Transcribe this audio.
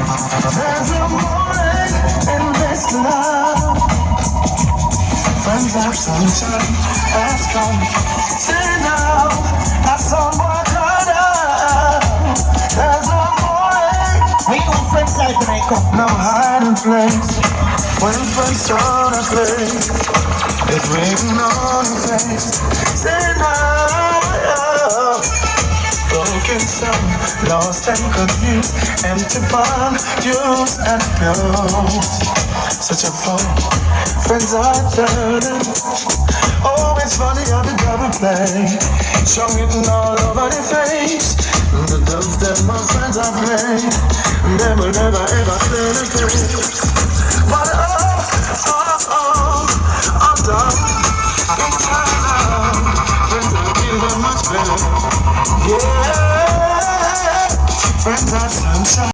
There's a morning in this love. Friends are sunshine has come. Say now, have someone harder. There's a morning. We know Frenzhype tonight, come. No hiding place. When friends start to play, it's written on your face. Say now, broken soul, lost and confused, empty bond, used and abused. Such a fool, friends are turning. Oh, it's funny how the double play, showing all over the face. The dubs that my friends are playing, they will never ever play the face. But I'm done. Friends are feeling much better. Yeah, friends are sunshine.